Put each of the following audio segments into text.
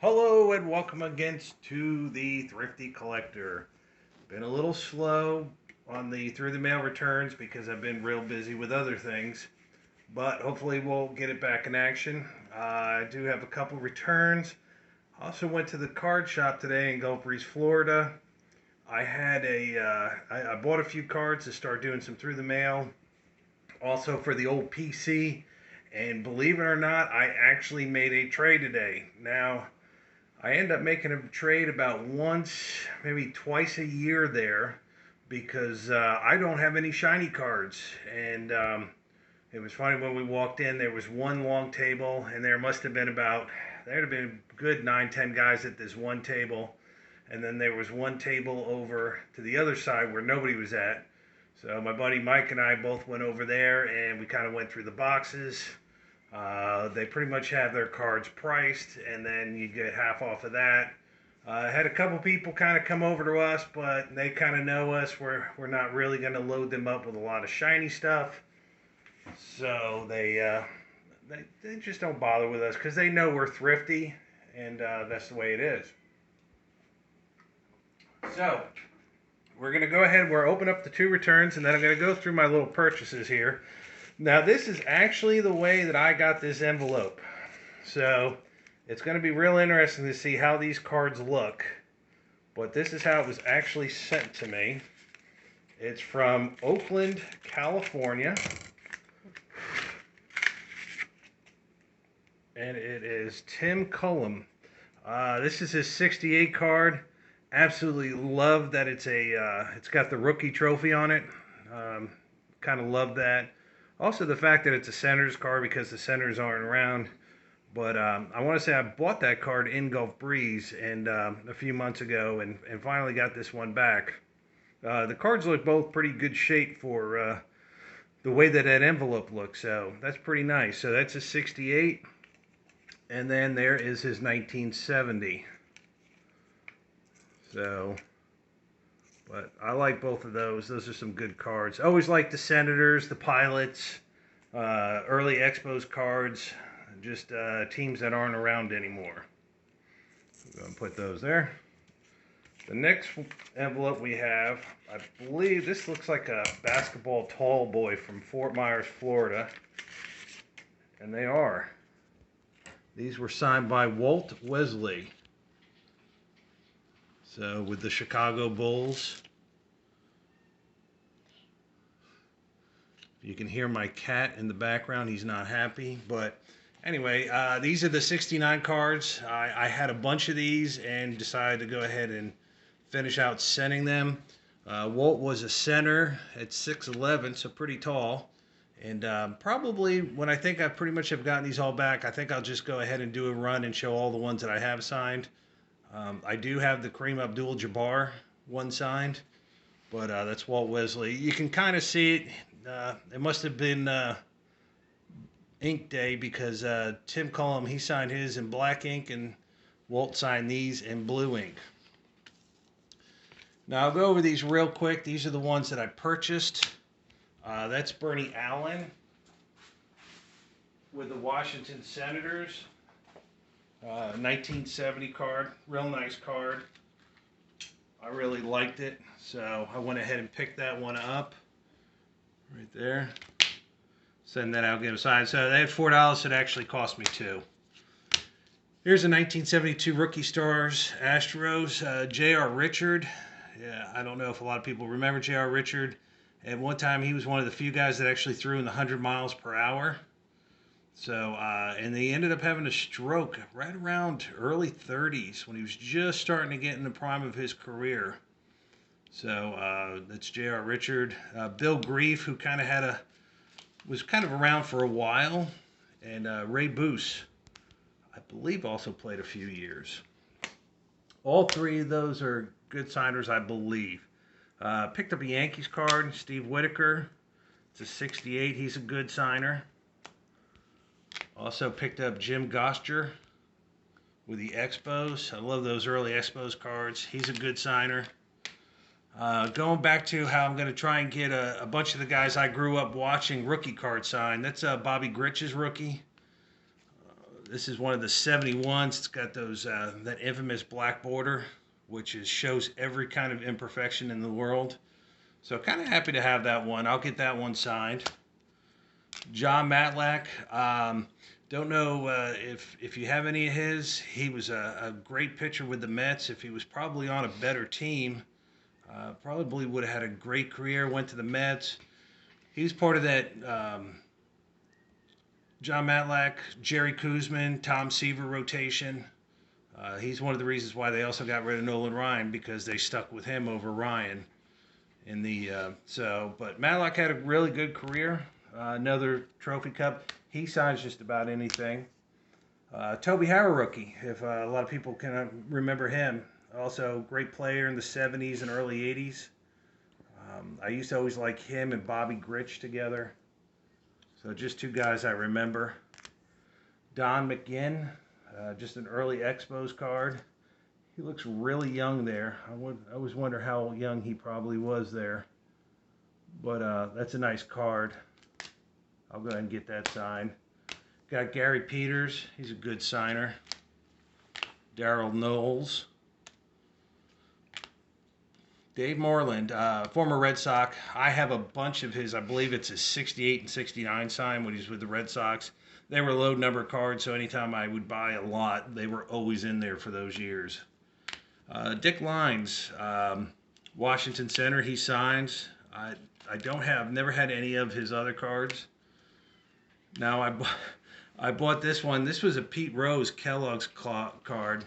Hello and welcome again to the Thrifty Collector. Been a little slow on the through the mail returns because I've been real busy with other things, but hopefully we'll get it back in action. I do have a couple returns. Also went to the card shop today in Gulf Breeze, Florida. I bought a few cards to start doing some through the mail. Also for the old PC, and believe it or not, I actually made a trade today. Now I end up making a trade about once, maybe twice a year there because I don't have any shiny cards. And it was funny when we walked in, there was one long table, and there'd have been good 9, 10 guys at this one table. And then there was one table over to the other side where nobody was at. So my buddy Mike and I both went over there and we kind of went through the boxes. They pretty much have their cards priced, and then you get half off of that. I had a couple people kind of come over to us, but they kind of know us. We're not really going to load them up with a lot of shiny stuff, so they just don't bother with us because they know we're thrifty, and that's the way it is. So we're going to go ahead. We're open up the two returns, and then I'm going to go through my little purchases here. Now, this is actually the way that I got this envelope. So, it's going to be real interesting to see how these cards look. But this is how it was actually sent to me. It's from Oakland, California. And it is Tim Cullum. This is his 68 card. Absolutely love that it's got the rookie trophy on it. Kind of love that. Also, the fact that it's a Senators card because the Senators aren't around. But I want to say I bought that card in Gulf Breeze and a few months ago and finally got this one back. The cards look both pretty good shape for the way that envelope looks. So that's pretty nice. So that's a 68. And then there is his 1970. So, but I like both of those. Those are some good cards. I always like the Senators, the Pilots, early Expos cards, just teams that aren't around anymore. I'm going to put those there. The next envelope we have, I believe this looks like a basketball tall boy from Fort Myers, Florida. And they are. These were signed by Walt Wesley. So with the Chicago Bulls. You can hear my cat in the background. He's not happy. But anyway, these are the 69 cards. I had a bunch of these and decided to go ahead and finish out sending them. Walt was a center at 6'11", so pretty tall. And probably when I think I pretty much have gotten these all back, I think I'll just go ahead and do a run and show all the ones that I have signed. I do have the Kareem Abdul-Jabbar one signed, but that's Walt Wesley. You can kind of see it. It must have been ink day because Tim Cullum, he signed his in black ink and Walt signed these in blue ink. Now I'll go over these real quick. These are the ones that I purchased. That's Bernie Allen with the Washington Senators. 1970 card, real nice card. I really liked it, so I went ahead and picked that one up. Right there. Send that out, get them signed. So they had $4, it actually cost me $2. Here's a 1972 Rookie Stars Astros, J.R. Richard. Yeah, I don't know if a lot of people remember J.R. Richard. At one time, he was one of the few guys that actually threw in the 100 miles per hour. So, and he ended up having a stroke right around early 30s when he was just starting to get in the prime of his career. So, that's J.R. Richard. Bill Grief, who was kind of around for a while. And Ray Boose, I believe, also played a few years. All three of those are good signers, I believe. Picked up a Yankees card, Steve Whitaker. It's a 68. He's a good signer. Also picked up Jim Goster with the Expos. I love those early Expos cards. He's a good signer. Going back to how I'm going to try and get a bunch of the guys I grew up watching rookie card signed. That's Bobby Gritch's rookie. This is one of the 71s. It's got those that infamous black border, which shows every kind of imperfection in the world. So kind of happy to have that one. I'll get that one signed. John Matlack. Don't know if you have any of his. He was a great pitcher with the Mets. If he was probably on a better team, probably would have had a great career. Went to the Mets. He's part of that John Matlack, Jerry Kuzman, Tom Seaver rotation. He's one of the reasons why they also got rid of Nolan Ryan, because they stuck with him over Ryan. But Matlack had a really good career. Another Trophy Cup. He signs just about anything. Toby Harrow rookie, if a lot of people can remember him. Also great player in the 70s and early 80s. I used to always like him and Bobby Grich together. So just two guys I remember. Don McGinn, just an early Expos card. He looks really young there. I always wonder how young he probably was there. But that's a nice card. I'll go ahead and get that signed. Got Gary Peters. He's a good signer. Darryl Knowles. Dave Moreland, former Red Sox. I have a bunch of his. I believe it's his 68 and 69 sign when he's with the Red Sox. They were low number cards, so anytime I would buy a lot, they were always in there for those years. Dick Lines, Washington Center, he signs. Never had any of his other cards. Now I bought this one. This was a Pete Rose Kellogg's card,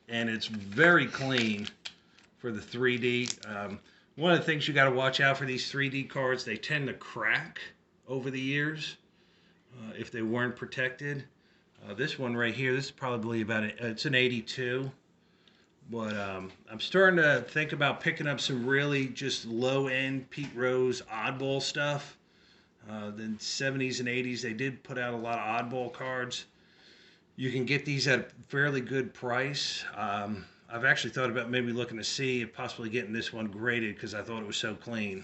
and it's very clean for the 3D. One of the things you got to watch out for these 3D cards, they tend to crack over the years if they weren't protected. This one right here, this is probably it's an 82. But I'm starting to think about picking up some really just low-end Pete Rose oddball stuff. The 70s and 80s, they did put out a lot of oddball cards. You can get these at a fairly good price. I've actually thought about maybe looking to see if possibly getting this one graded because I thought it was so clean.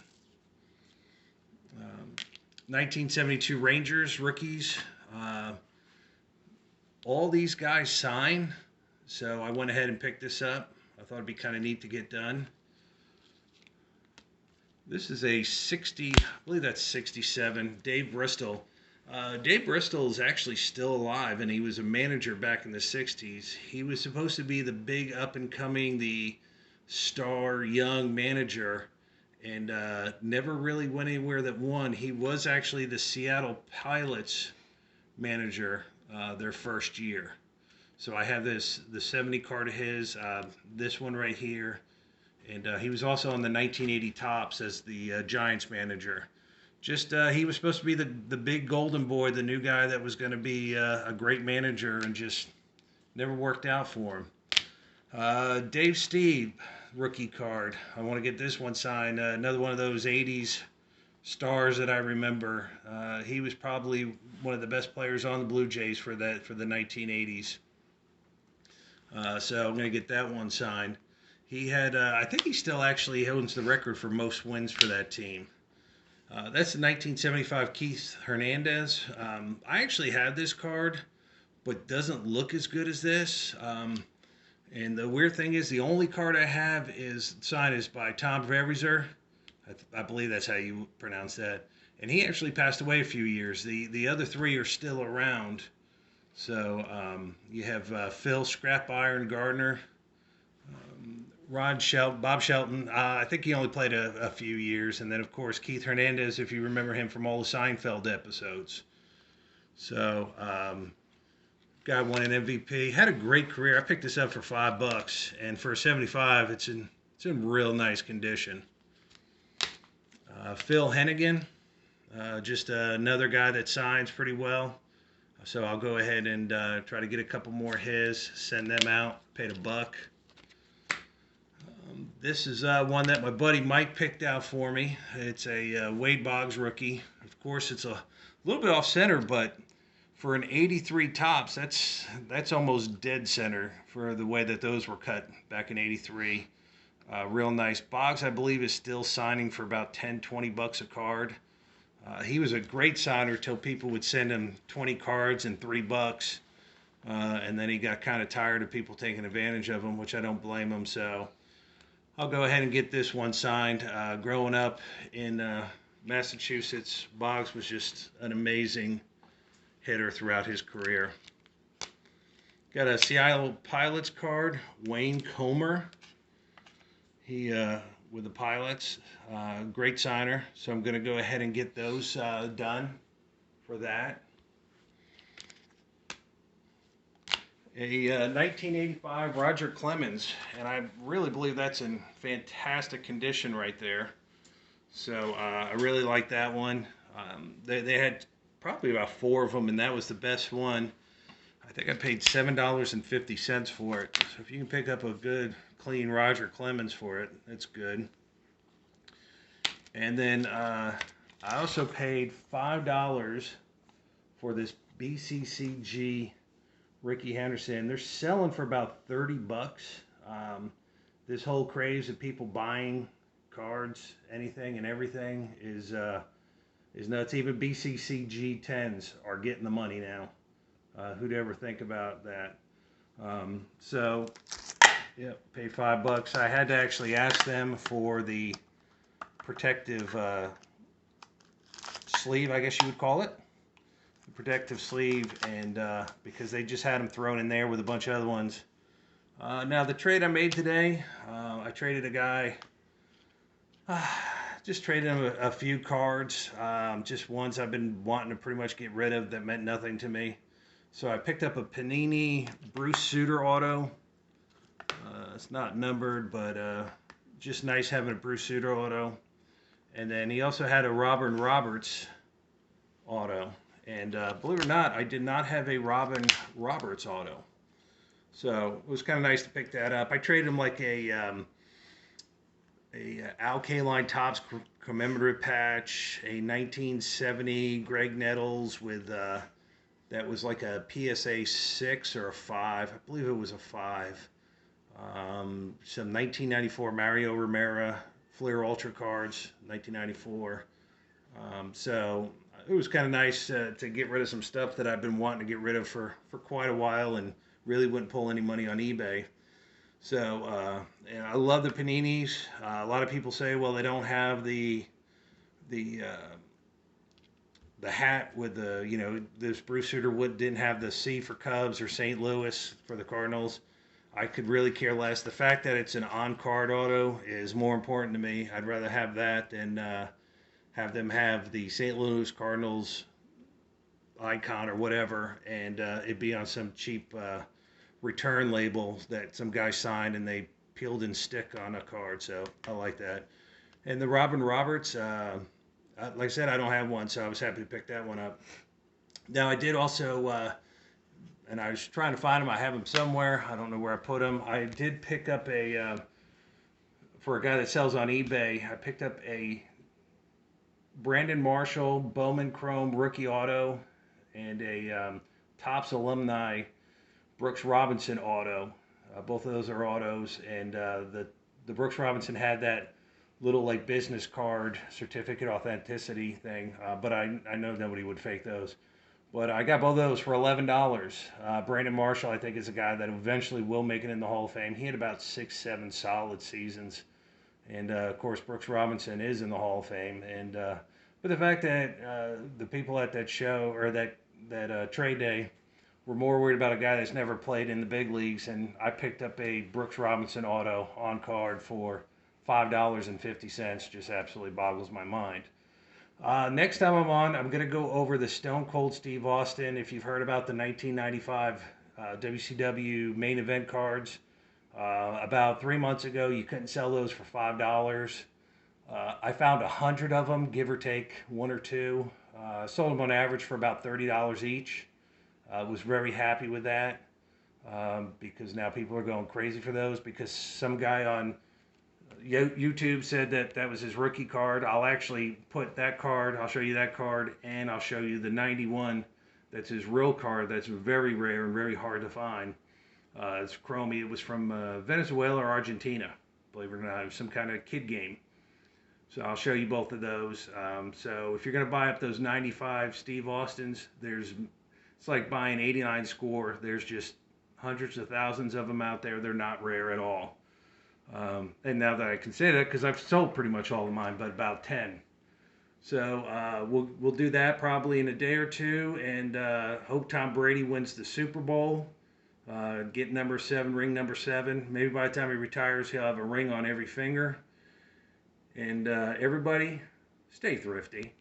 1972 Rangers rookies. All these guys sign. So I went ahead and picked this up. I thought it'd be kind of neat to get done. This is a 60, I believe that's 67, Dave Bristol. Dave Bristol is actually still alive, and he was a manager back in the 60s. He was supposed to be the big up-and-coming, the star young manager, and never really went anywhere that won. He was actually the Seattle Pilots manager their first year. So I have the 70 card of his, this one right here, and he was also on the 1980 Topps as the Giants manager. He was supposed to be the big golden boy, the new guy that was going to be a great manager, and just never worked out for him. Dave Steve, rookie card. I want to get this one signed. Another one of those 80s stars that I remember. He was probably one of the best players on the Blue Jays for the 1980s. So I'm going to get that one signed. He had, I think he still actually owns the record for most wins for that team. That's the 1975 Keith Hernandez. I actually have this card, but doesn't look as good as this. And the weird thing is, the only card I have signed is by Tom Verwieser. I believe that's how you pronounce that. And he actually passed away a few years. The other three are still around. So you have Phil Scrap Iron Gardner, Bob Shelton. I think he only played a few years. And then, of course, Keith Hernandez, if you remember him from all the Seinfeld episodes. So, guy won an MVP. Had a great career. I picked this up for $5. And for 75, it's in real nice condition. Phil Hennigan, just another guy that signs pretty well. So I'll go ahead and try to get a couple more his, send them out, paid $1. This is one that my buddy Mike picked out for me. It's a Wade Boggs rookie. Of course, it's a little bit off center, but for an 83 Topps, that's almost dead center for the way that those were cut back in 83. Real nice. Boggs, I believe, is still signing for about $10-20 a card. He was a great signer till people would send him 20 cards and $3. And then he got kind of tired of people taking advantage of him, which I don't blame him. So I'll go ahead and get this one signed. Growing up in Massachusetts, Boggs was just an amazing hitter throughout his career. Got a Seattle Pilots card, Wayne Comer. He with the Pilots, great signer. So I'm going to go ahead and get those done for that. A 1985 Roger Clemens, and I really believe that's in fantastic condition right there. So I really like that one. They had probably about 4 of them, and that was the best one. I think I paid $7.50 for it. So if you can pick up a good, clean Roger Clemens for it, that's good. And then I also paid $5 for this BCCG Ricky Henderson. They're selling for about 30 bucks. This whole craze of people buying cards, anything and everything is nuts. Even BCCG 10s are getting the money now. Who'd ever think about that? So, yeah, pay $5. I had to actually ask them for the protective sleeve, I guess you would call it. The protective sleeve, and because they just had them thrown in there with a bunch of other ones. Now, the trade I made today, I traded a guy, just traded him a few cards, just ones I've been wanting to pretty much get rid of that meant nothing to me. So I picked up a Panini Bruce Sutter auto. It's not numbered, but just nice having a Bruce Sutter auto. And then he also had a Robin Roberts auto. And believe it or not, I did not have a Robin Roberts auto. So it was kind of nice to pick that up. I traded him like a Al Kaline Topps commemorative patch, a 1970 Greg Nettles with that was like a PSA 6 or a 5. I believe it was a 5. Some 1994 Mario Romero Fleer Ultra cards, 1994. So it was kind of nice to get rid of some stuff that I've been wanting to get rid of for quite a while and really wouldn't pull any money on eBay. So and I love the Paninis. A lot of people say, well, they don't have the hat with the, you know, this Bruce Sutter didn't have the C for Cubs or St. Louis for the Cardinals. I could really care less. The fact that it's an on-card auto is more important to me. I'd rather have that than have them have the St. Louis Cardinals icon or whatever, and it be on some cheap return label that some guy signed and they peeled and stick on a card. So I like that. And the Robin Roberts, like I said, I don't have one, so I was happy to pick that one up. Now, I did also, and I was trying to find them. I have them somewhere. I don't know where I put them. I did pick up for a guy that sells on eBay, I picked up a Brandon Marshall Bowman Chrome rookie auto and a Topps alumni Brooks Robinson auto. Both of those are autos, and the Brooks Robinson had that little like business card certificate authenticity thing, but I know nobody would fake those. But I got both of those for $11. Brandon Marshall, I think, is a guy that eventually will make it in the Hall of Fame. He had about 6-7 solid seasons. And, of course, Brooks Robinson is in the Hall of Fame. And but the fact that the people at that show or that trade day were more worried about a guy that's never played in the big leagues, and I picked up a Brooks Robinson auto on card for $5.50 just absolutely boggles my mind. Next time I'm on, I'm going to go over the Stone Cold Steve Austin. If you've heard about the 1995 WCW main event cards, about 3 months ago, you couldn't sell those for $5. I found 100 of them, give or take 1 or 2. Sold them on average for about $30 each. Was very happy with that because now people are going crazy for those because some guy on YouTube said that was his rookie card. I'll actually put that card, I'll show you that card, and I'll show you the 91 that's his real card that's very rare and very hard to find. It's chromey. It was from Venezuela or Argentina, believe it or not. It was some kind of kid game. So I'll show you both of those. So if you're going to buy up those 95 Steve Austins, there's It's like buying 89 score. There's just hundreds of thousands of them out there. They're not rare at all. And now that I consider it, because I've sold pretty much all of mine, but about 10. So we'll do that probably in a day or two, and hope Tom Brady wins the Super Bowl. Get number 7, ring number 7. Maybe by the time he retires, he'll have a ring on every finger. And everybody, stay thrifty.